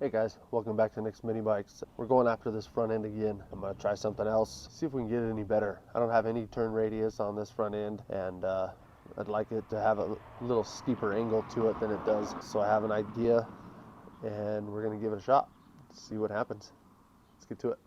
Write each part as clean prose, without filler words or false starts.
Hey guys, welcome back to Nicsminibikes. We're going after this front end again. I'm gonna try something else, see if we can get it any better. I don't have any turn radius on this front end, and I'd like it to have a little steeper angle to it than it does. So I have an idea, and we're gonna give it a shot. See what happens. Let's get to it.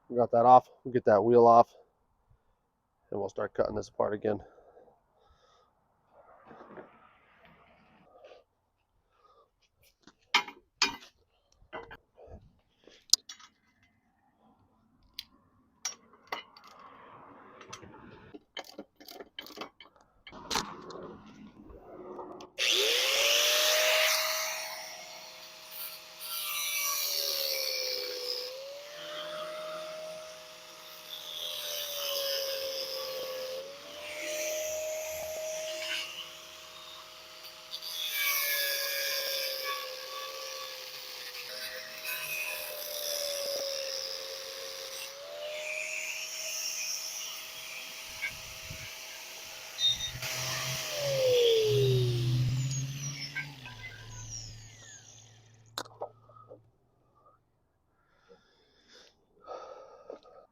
We got that off. We'll get that wheel off, and we'll start cutting this apart again.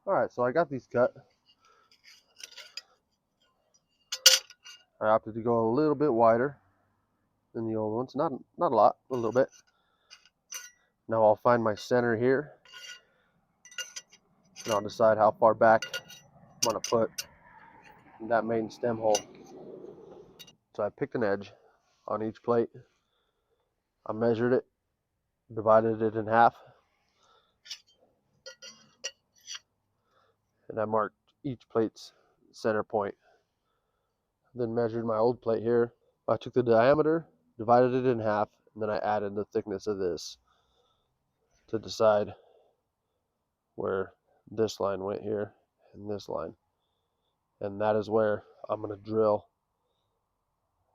All right, so I got these cut. I opted to go a little bit wider than the old ones. Not a lot, a little bit. Now I'll find my center here, and I'll decide how far back I'm going to put that main stem hole. So I picked an edge on each plate. I measured it, divided it in half, and I marked each plate's center point. Then measured my old plate here. I took the diameter, divided it in half, and then I added the thickness of this to decide where this line went here and this line. And that is where I'm going to drill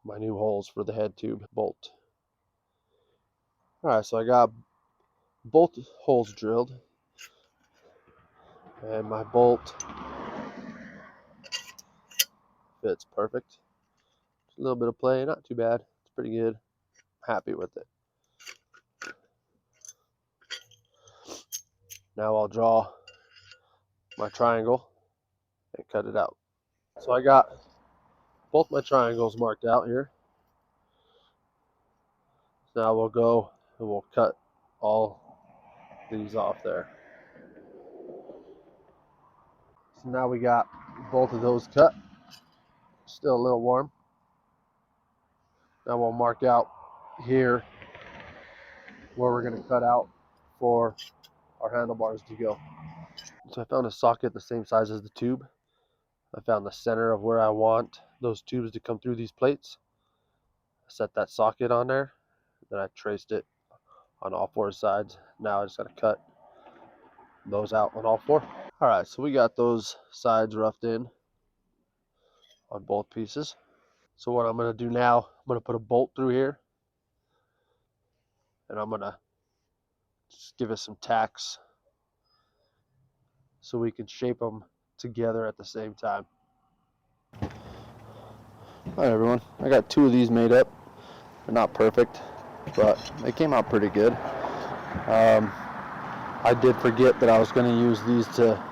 my new holes for the head tube bolt. Alright, so I got both holes drilled, and my bolt fits perfect. Just a little bit of play, not too bad. It's pretty good. Happy with it. Now I'll draw my triangle and cut it out. So I got both my triangles marked out here. Now we'll go and we'll cut all these off there. So now we got both of those cut. Still a little warm. Now we'll mark out here where we're going to cut out for our handlebars to go. So I found a socket the same size as the tube. I found the center of where I want those tubes to come through these plates. I set that socket on there. Then I traced it on all four sides. Now I just got to cut those out on all four. Alright, so we got those sides roughed in on both pieces. So what I'm going to do now, I'm going to put a bolt through here, and I'm going to just give it some tacks so we can shape them together at the same time. Alright everyone, I got two of these made up. They're not perfect, but they came out pretty good. I did forget that I was going to use these to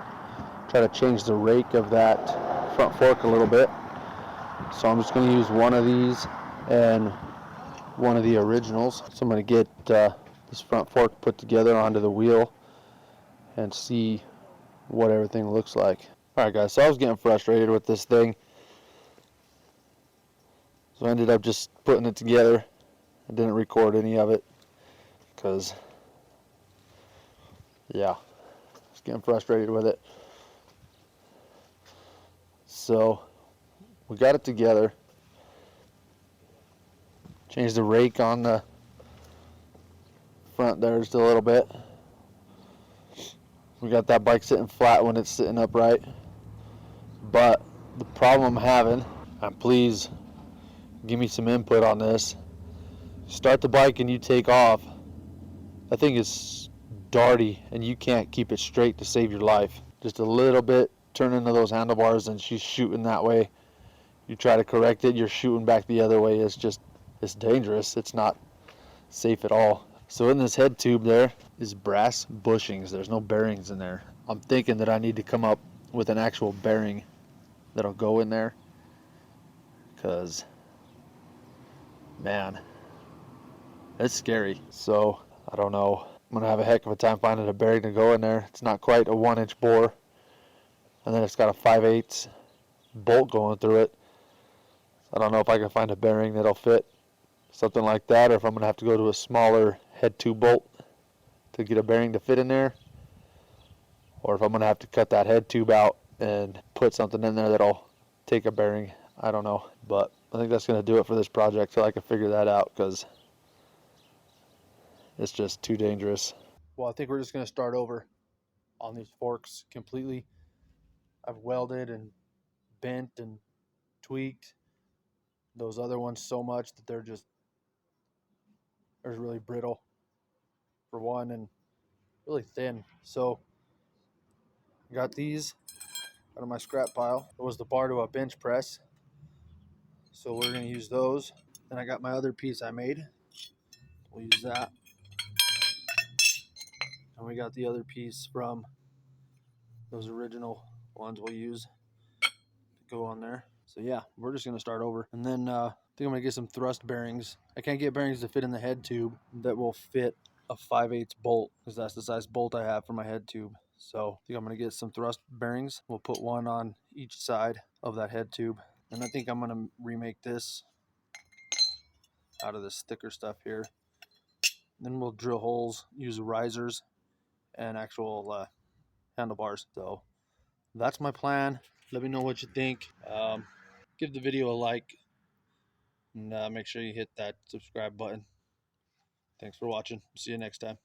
try to change the rake of that front fork a little bit. So I'm just going to use one of these and one of the originals. So I'm going to get this front fork put together onto the wheel and see what everything looks like. Alright guys, so I was getting frustrated with this thing. So I ended up just putting it together. I didn't record any of it because, yeah, I was getting frustrated with it. So we got it together. Changed the rake on the front there just a little bit. We got that bike sitting flat when it's sitting upright. But the problem I'm having, and please give me some input on this. Start the bike and you take off. That thing is darty and you can't keep it straight to save your life. Just a little bit, turn into those handlebars and she's shooting that way. You try to correct it, you're shooting back the other way. It's dangerous. It's not safe at all. So in this head tube there is brass bushings. There's no bearings in there. I'm thinking that I need to come up with an actual bearing that'll go in there, because man, it's scary. So I don't know, I'm gonna have a heck of a time finding a bearing to go in there. It's not quite a 1-inch bore, and then it's got a 5/8 bolt going through it. I don't know if I can find a bearing that'll fit something like that, or if I'm gonna have to go to a smaller head tube bolt to get a bearing to fit in there, or if I'm gonna have to cut that head tube out and put something in there that'll take a bearing. I don't know, but I think that's gonna do it for this project till I can figure that out, because it's just too dangerous. Well, I think we're just gonna start over on these forks completely. I've welded and bent and tweaked those other ones so much that they're really brittle for one, and really thin. So I got these out of my scrap pile. It was the bar to a bench press, so we're going to use those. Then I got my other piece I made. We'll use that. And we got the other piece from those original ones we'll use to go on there. So yeah, we're just going to start over. And then I think I'm going to get some thrust bearings. I can't get bearings to fit in the head tube that will fit a 5/8 bolt, because that's the size bolt I have for my head tube. So I think I'm going to get some thrust bearings. We'll put one on each side of that head tube. And I think I'm going to remake this out of this thicker stuff here. Then we'll drill holes, use risers and actual handlebars. So that's my plan. Let me know what you think. Give the video a like, and make sure you hit that subscribe button. Thanks for watching. See you next time.